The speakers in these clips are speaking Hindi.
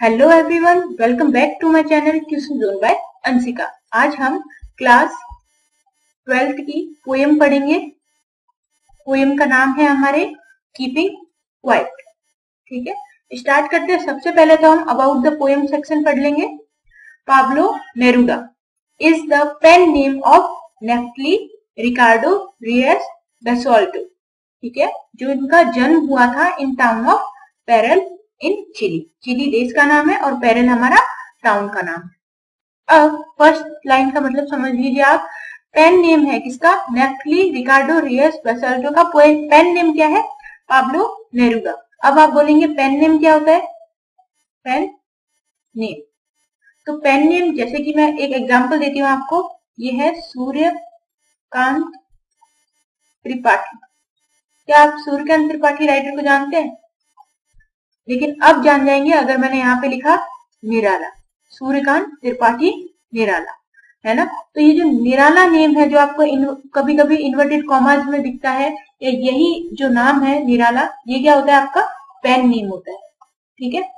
Hello everyone, welcome back to my channel tuition zone by Anshika. आज हम क्लास 12th की पोएम पढ़ेंगे। पोएम का नाम है हमारे कीपिंग क्वाइट। ठीक है, स्टार्ट करते हैं। सबसे पहले तो हम अबाउट द पोएम सेक्शन पढ़ लेंगे। Pablo Neruda is the pen name of Neftali Ricardo Reyes Basoalto. ठीक है, जो इनका जन्म हुआ था इन टाउन ऑफ पेरल इन चिली। चिली देश का नाम है और पेरल हमारा टाउन का नाम है। अब फर्स्ट लाइन का मतलब समझ लीजिए आप। पेन नेम है किसका? नेफ्टली रिकार्डो रियस बेसोल्टो का पेन नेम क्या है? Pablo Neruda. अब आप बोलेंगे पेन नेम क्या होता है? पेन नेम, तो पेन नेम जैसे कि मैं एक एग्जांपल देती हूँ आपको। ये है सूर्यकांत त्रिपाठी। क्या आप सूर्यकांत त्रिपाठी राइटर को जानते हैं? लेकिन अब जान जाएंगे अगर मैंने यहाँ पे लिखा निराला, सूर्यकांत त्रिपाठी निराला, है ना। तो ये जो निराला नेम है जो आपको कभी कभी इन्वर्टेड कॉमास में दिखता है, या यही जो नाम है निराला, ये क्या होता है? आपका पेन नेम होता है। ठीक है,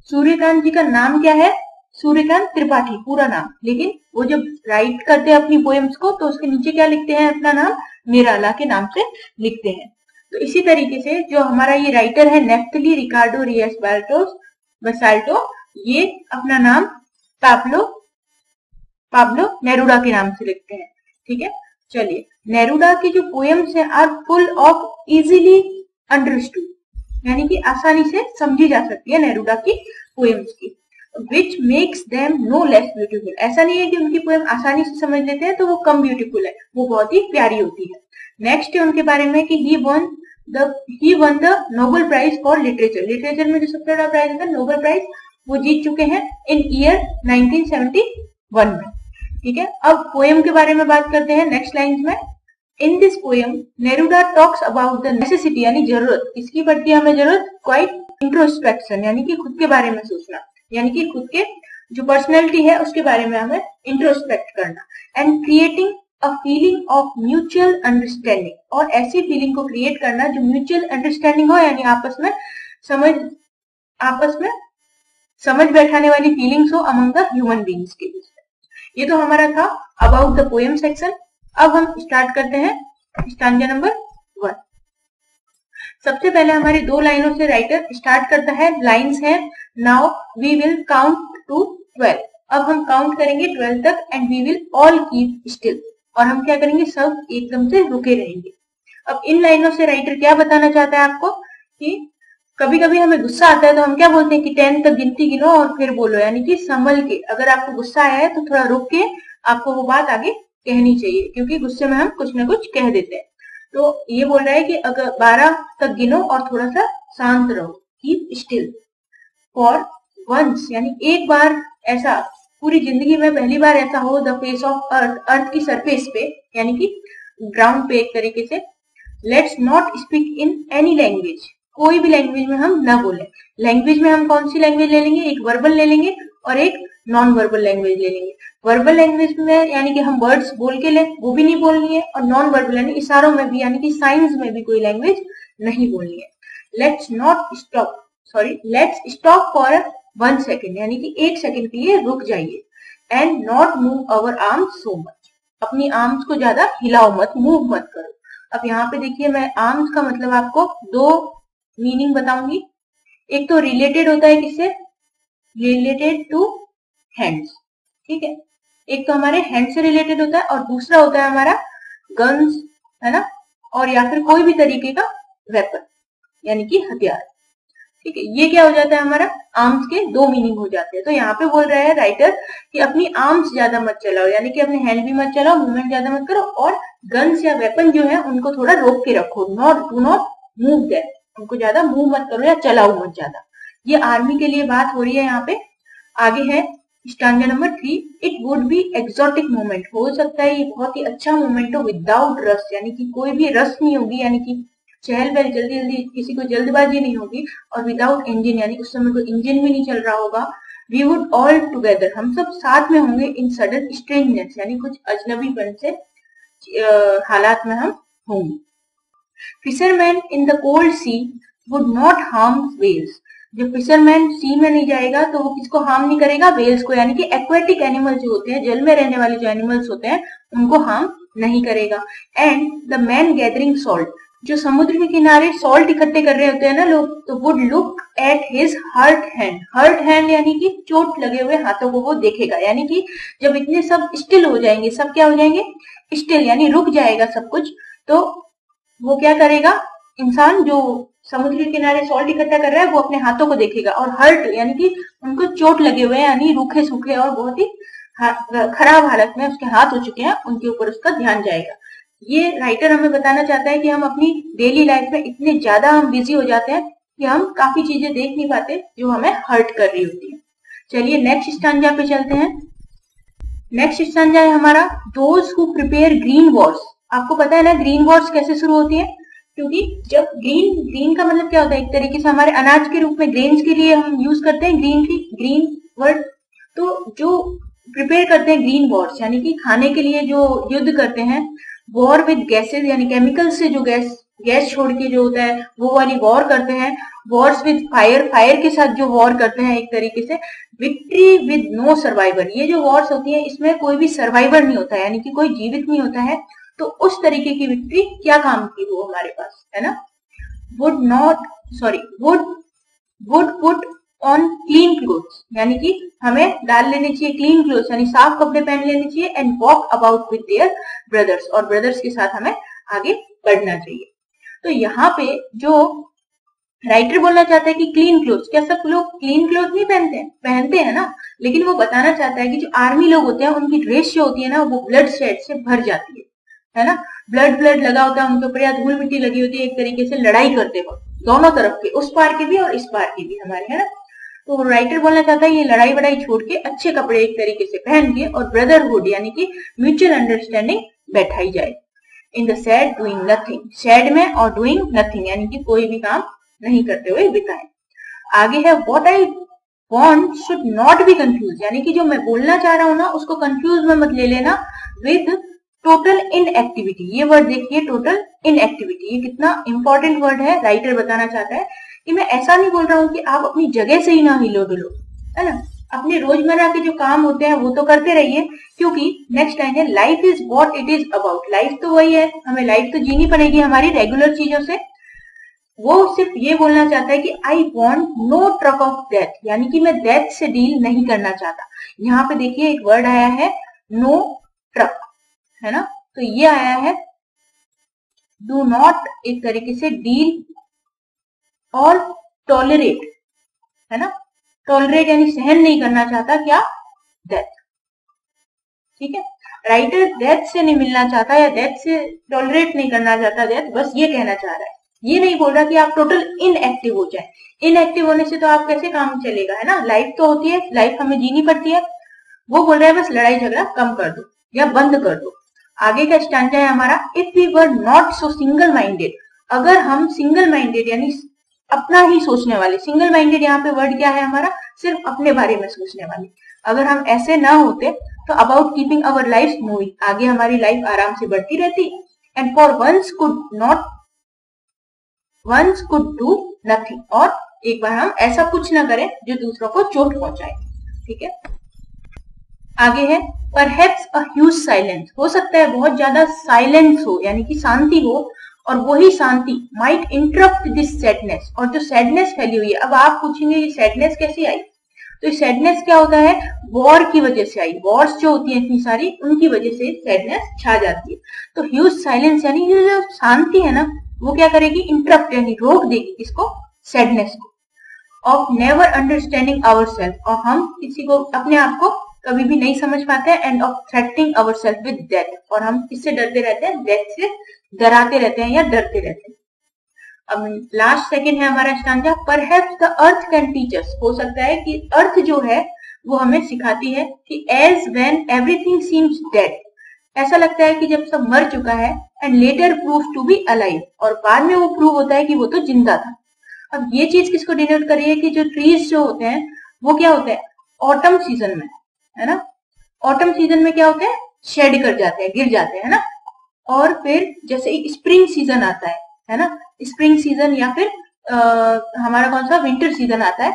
सूर्यकांत जी का नाम क्या है? सूर्यकांत त्रिपाठी पूरा नाम। लेकिन वो जब राइट करते हैं अपनी पोएम्स को तो उसके नीचे क्या लिखते हैं? अपना नाम निराला के नाम से लिखते हैं। तो इसी तरीके से जो हमारा ये राइटर है नेफ्टली रिकार्डो रियस बेसोल्टो, ये अपना नाम पाब्लो नेरुडा के नाम से लिखते हैं। ठीक है, चलिए। नेरुडा की जो पोएम्स है are full of easily understood, यानी कि आसानी से समझी जा सकती है नेरुडा की पोएम्स की। Which makes them no less beautiful. ऐसा नहीं है कि उनकी पोएम आसानी से समझ लेते हैं तो वो कम ब्यूटीफुल है, वो बहुत ही प्यारी होती है। नेक्स्ट है उनके बारे में कि he won the Nobel prize for literature. Literature में जो सबसे बड़ा प्राइज है नोबेल प्राइज, वो जीत चुके हैं इन ईयर 1971 में। ठीक है, अब पोएम के बारे में बात करते हैं नेक्स्ट लाइन में। In this poem Neruda talks about the necessity, यानी जरूरत। किसकी पड़ती है हमें जरूरत? क्वाइट इंट्रोस्पेक्शन, यानी कि खुद के बारे में सोचना, यानी कि खुद के जो पर्सनैलिटी है उसके बारे में हमें इंट्रोस्पेक्ट करना। And creating a feeling of mutual understanding, और ऐसी फीलिंग को क्रिएट करना जो म्यूचुअल अंडरस्टैंडिंग हो, यानी आपस में समझ बैठाने वाली फीलिंग्स हो अमंग द ह्यूमन बीइंग्स के बीच में। ये तो हमारा था अबाउट द पोएम सेक्शन। अब हम स्टार्ट करते हैं स्टांजा नंबर 1। सबसे पहले हमारी दो लाइनों से राइटर स्टार्ट करता है। लाइन्स है now we will count to 12। अब हम काउंट करेंगे 12 तक। And we will all keep still, और हम क्या करेंगे? सब एकदम से रुके रहेंगे। अब इन लाइनों से राइटर क्या बताना चाहता है आपको कि कभी कभी हमें गुस्सा आता है तो हम क्या बोलते हैं कि 10 तक गिनती गिनो और फिर बोलो, यानी कि संभल के। अगर आपको गुस्सा आया है तो थोड़ा रुक के आपको वो बात आगे कहनी चाहिए, क्योंकि गुस्से में हम कुछ ना कुछ कह देते हैं। तो ये बोल रहा है कि अगर 12 तक गिनो और थोड़ा सा शांत रहो, कीप स्टिल। फॉर वंस, यानी एक बार ऐसा पूरी जिंदगी में पहली बार ऐसा हो, द फेस ऑफ अर्थ, अर्थ की सरफेस पे, यानी कि ग्राउंड पे एक तरीके से। Let's not speak in any language, कोई भी लैंग्वेज में हम ना बोले। लैंग्वेज में हम कौन सी लैंग्वेज ले लेंगे? एक वर्बल ले लेंगे और एक नॉन वर्बल लैंग्वेज ले लेंगे। वर्बल लैंग्वेज में यानी कि हम वर्ड्स बोल के ले, वो भी नहीं बोलनी है। और नॉन वर्बल यानी इशारों में भी, यानी कि साइंस में भी कोई लैंग्वेज नहीं बोलनी है। लेट्स स्टॉप फॉर 1 सेकेंड, यानी कि 1 सेकेंड के लिए रुक जाइए। And not move our arms so much, अपनी आर्म्स को ज्यादा हिलाओ मत, मूव मत करो। अब यहाँ पे देखिए, मैं आर्म्स का मतलब आपको दो मीनिंग बताऊंगी। एक तो रिलेटेड होता है किससे? Related to hands. ठीक है, एक तो हमारे हैंड से रिलेटेड होता है और दूसरा होता है हमारा गन्स, है ना, और या फिर कोई भी तरीके का वेपन, यानी कि हथियार। ठीक है, ये क्या हो जाता है? हमारा आर्म्स के दो मीनिंग हो जाते हैं। तो यहाँ पे बोल रहा है राइटर कि अपनी आर्म्स ज्यादा मत चलाओ, यानी कि अपने हैंड भी मत चलाओ, मूवमेंट ज्यादा मत करो, और गन्स या वेपन जो है उनको थोड़ा रोक के रखो। डू नॉट मूव दैट, उनको ज्यादा मूव मत करो या चलाओ मत ज्यादा। ये आर्मी के लिए बात हो रही है यहाँ पे। आगे है stanza number 3। It would be exotic moment, हो सकता है ये बहुत ही अच्छा मोमेंट हो, विदाउट रश, यानी कि कोई भी रश नहीं होगी, यानी कि चहल पहल जल्दी जल्दी, किसी को जल्दबाजी नहीं होगी। और विदाउट इंजन, यानी उस समय कोई इंजन भी नहीं चल रहा होगा। वी वुड ऑल टुगेदर, हम सब साथ में होंगे। इन सडन स्ट्रेंजनेस, यानी कुछ अजनबीपन से हालात में हम होंगे। Fisherman in the cold sea would not harm whales, जब फिशरमैन सी में नहीं जाएगा तो वो किसको हार्म नहीं करेगा, वेल्स को, यानी कि एक्वेटिक एनिमल जो होते हैं, जल में रहने वाले जो एनिमल्स होते हैं उनको हार्म नहीं करेगा। And the man gathering salt, जो समुद्र के किनारे सॉल्ट इकट्ठे कर रहे होते हैं ना लोग, तो would look at his hurt hand, hurt hand यानी कि चोट लगे हुए हाथों को वो देखेगा, यानी कि जब इतने सब स्टिल हो जाएंगे, सब क्या हो जाएंगे, स्टिल यानी रुक जाएगा सब कुछ, तो वो क्या करेगा, इंसान जो समुद्र के किनारे सॉल्ट इकट्ठा कर रहा है वो अपने हाथों को देखेगा, और हर्ट यानी कि उनको चोट लगे हुए हैं, यानी रूखे सूखे और बहुत ही खराब हालत में उसके हाथ हो चुके हैं, उनके ऊपर उसका ध्यान जाएगा। ये राइटर हमें बताना चाहता है कि हम अपनी डेली लाइफ में इतने ज्यादा हम बिजी हो जाते हैं कि हम काफी चीजें देख नहीं पाते जो हमें हर्ट कर रही होती है। चलिए नेक्स्ट स्टांजा पे चलते हैं। नेक्स्ट स्टांजा है हमारा those who prepare green Wars. आपको पता है ना ग्रीन वॉर्स कैसे शुरू होती है, क्योंकि जब ग्रीन का मतलब क्या होता है, एक तरीके से हमारे अनाज के रूप में ग्रेन्स के लिए हम यूज करते हैं ग्रीन वर्ड। तो जो प्रिपेयर करते हैं ग्रीन वॉर्स यानी कि खाने के लिए जो युद्ध करते हैं, वॉर विद गैसेज यानी केमिकल से जो गैस छोड़ के जो होता है वो वाली वॉर करते हैं। वॉर्स विद फायर के साथ जो वॉर करते हैं, एक तरीके से विक्ट्री विद नो सर्वाइवर। ये जो वॉर्स होती है इसमें कोई भी सर्वाइवर नहीं होता है, यानी कि कोई जीवित नहीं होता है। तो उस तरीके की विक्ट्री क्या काम की वो हमारे पास है ना। Would put on clean clothes, यानी कि हमें डाल लेने चाहिए क्लीन क्लोथ्स यानी साफ कपड़े पहन लेने चाहिए। And walk about with their brothers, और ब्रदर्स के साथ हमें आगे बढ़ना चाहिए। तो यहाँ पे जो राइटर बोलना चाहता है कि क्लीन क्लोथ्स, क्या सब लोग क्लीन क्लोथ नहीं पहनते हैं ना, लेकिन वो बताना चाहता है कि जो आर्मी लोग होते हैं उनकी ड्रेस जो होती है ना वो ब्लड शेड से भर जाती है ना, ब्लड लगा होता है उनके ऊपर, या धूल मिट्टी लगी होती है, एक तरीके से लड़ाई करते वक्त दोनों तरफ के, उस पार के भी और इस पार के भी हमारे, है ना। तो राइटर बोलना चाहता है ये लड़ाई वड़ाई छोड़ के अच्छे कपड़े एक तरीके से पहन के और ब्रदरहुड यानी कि म्यूचुअल अंडरस्टैंडिंग बैठाई जाए। In the sad doing nothing, sad में और डूइंग नथिंग यानी कि कोई भी काम नहीं करते हुए बिताएं। आगे है what I want should not be confuse, यानी कि जो मैं बोलना चाह रहा हूं ना उसको कंफ्यूज में मत ले लेना विद टोटल इनएक्टिविटी। ये वर्ड देखिए टोटल इनएक्टिविटी, ये कितना इंपॉर्टेंट वर्ड है। राइटर बताना चाहता है कि मैं ऐसा नहीं बोल रहा हूं कि आप अपनी जगह से ही ना हिलो डुलो, है ना, अपने रोजमर्रा के जो काम होते हैं वो तो करते रहिए, क्योंकि नेक्स्ट लाइन है life is what it is about. Life तो वही है, हमें लाइफ तो जीनी पड़ेगी हमारी रेगुलर चीजों से। वो सिर्फ ये बोलना चाहता है कि I want no truck of death, यानी कि मैं डेथ से डील नहीं करना चाहता। यहाँ पे देखिए एक वर्ड आया है नो ट्रक, है ना, तो ये आया है डू नॉट एक तरीके से डील और टॉलरेट, है ना, टॉलरेट यानी सहन नहीं करना चाहता क्या, डेथ। ठीक है, राइटर डेथ से नहीं मिलना चाहता या डेथ से टॉलरेट नहीं करना चाहता डेथ, बस ये कहना चाह रहा है। ये नहीं बोल रहा कि आप टोटल इनएक्टिव हो जाए, इनएक्टिव होने से तो आप कैसे काम चलेगा, है ना, लाइफ तो होती है, लाइफ हमें जीनी पड़ती है। वो बोल रहा है बस लड़ाई झगड़ा कम कर दो या बंद कर दो। आगे का स्टैंजा है हमारा if we were not so single minded, अगर हम सिंगल माइंडेड यानी अपना ही सोचने वाले, सिंगल माइंडेड यहाँ पे वर्ड क्या है हमारा, सिर्फ अपने बारे में सोचने वाले, अगर हम ऐसे ना होते तो about keeping our life moving, आगे हमारी लाइफ आराम से बढ़ती रहती। And for once could do nothing, और एक बार हम ऐसा कुछ ना करें जो दूसरों को चोट पहुंचाए। ठीक है, आगे है परहैप्स अ ह्यूज साइलेंस, हो सकता है बहुत ज्यादा साइलेंस हो यानी कि शांति हो, और वही शांति माइट इंटरप्ट दिस सैडनेस, और जो सैडनेस फैली हुई है। अब आप पूछेंगे ये सैडनेस कैसी आई, तो ये सैडनेस क्या होता है, वॉर की वजह से आई, वॉर्स जो होती है इतनी सारी उनकी वजह से सैडनेस छा जाती है। तो ह्यूज साइलेंस यानी ये जो शांति है ना वो क्या करेगी, इंटरप्ट यानी रोक देगी किसको, सैडनेस को। Of never understanding our self, और हम किसी को अपने आप को कभी भी नहीं समझ पाते हैं। And of threatening our self with death, और हम किससे डरते रहते हैं, डेथ से डराते रहते हैं या डरते रहते हैं। अब लास्ट सेकंड है हमारा stanza perhaps the earth can teach us, हो सकता है कि अर्थ जो है वो हमें सिखाती है कि as when everything seems dead, ऐसा लगता है कि जब सब मर चुका है, and later prove to be alive, और बाद में वो प्रूव होता है कि वो तो जिंदा था। अब ये चीज किसको डिनोट कर रही है कि जो ट्रीज जो होते हैं वो क्या होते हैं ऑटम सीजन में, है ना, ऑटम सीजन में क्या होते हैं, शेड कर जाते हैं, गिर जाते हैं, है ना, और फिर जैसे स्प्रिंग सीजन आता है ना, स्प्रिंग सीजन या फिर हमारा कौन सा विंटर सीजन आता है,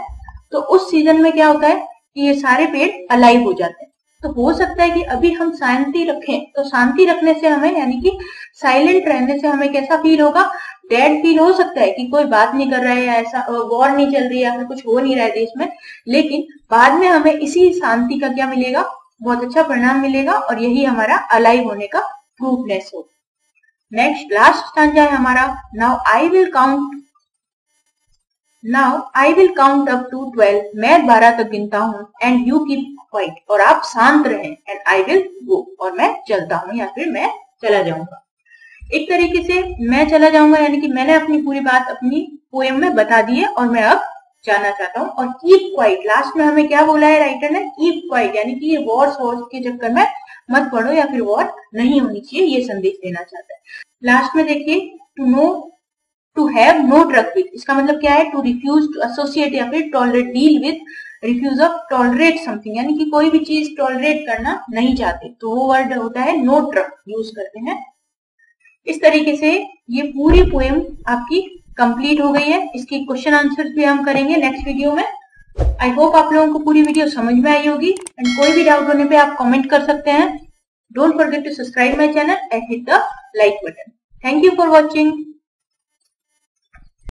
तो उस सीजन में क्या होता है कि ये सारे पेड़ अलाइव हो जाते हैं। तो हो सकता है कि अभी हम शांति रखें, तो शांति रखने से हमें यानी कि साइलेंट रहने से हमें कैसा फील होगा, डेड फील हो सकता है कि कोई बात नहीं कर रहा है या ऐसा वॉर नहीं चल रही है या फिर कुछ हो नहीं रहा है देश में, लेकिन बाद में हमें इसी शांति का क्या मिलेगा, बहुत अच्छा परिणाम मिलेगा और यही हमारा अलाइव होने का प्रूफनेस हो। नेक्स्ट लास्ट स्टांजा है हमारा, now I will count up to 12, मैं 12 तक गिनता हूँ, एंड यू कीप क्वाइट, और आप शांत रहें, एंड आई विल गो, और मैं चलता हूँ या फिर मैं चला जाऊंगा। एक तरीके से मैं चला जाऊंगा यानी कि मैंने अपनी पूरी बात अपनी पोएम में बता दी है और मैं अब जाना चाहता हूँ। और कीप क्वाइट, लास्ट में हमें क्या बोला है राइटर ने, कीप क्वाइट, यानी कि ये वॉर्स के चक्कर में मत पड़ो या फिर वॉर नहीं होनी चाहिए, ये संदेश देना चाहता है। लास्ट में देखिए, to have no truck with, इसका मतलब क्या है, टू रिफ्यूज टू एसोसिएट या फिर tolerate, deal with, refuse of tolerate something, यानी कि कोई भी चीज टॉलरेट करना नहीं चाहते, तो वो वर्ड होता है नो ट्रक, यूज करते हैं। इस तरीके से ये पूरी पोएम आपकी कंप्लीट हो गई है। इसकी क्वेश्चन आंसर भी हम करेंगे नेक्स्ट वीडियो में। आई होप आप लोगों को पूरी वीडियो समझ में आई होगी, एंड कोई भी डाउट होने पे आप कमेंट कर सकते हैं। Don't forget to subscribe my channel and hit the like button. Thank you for watching.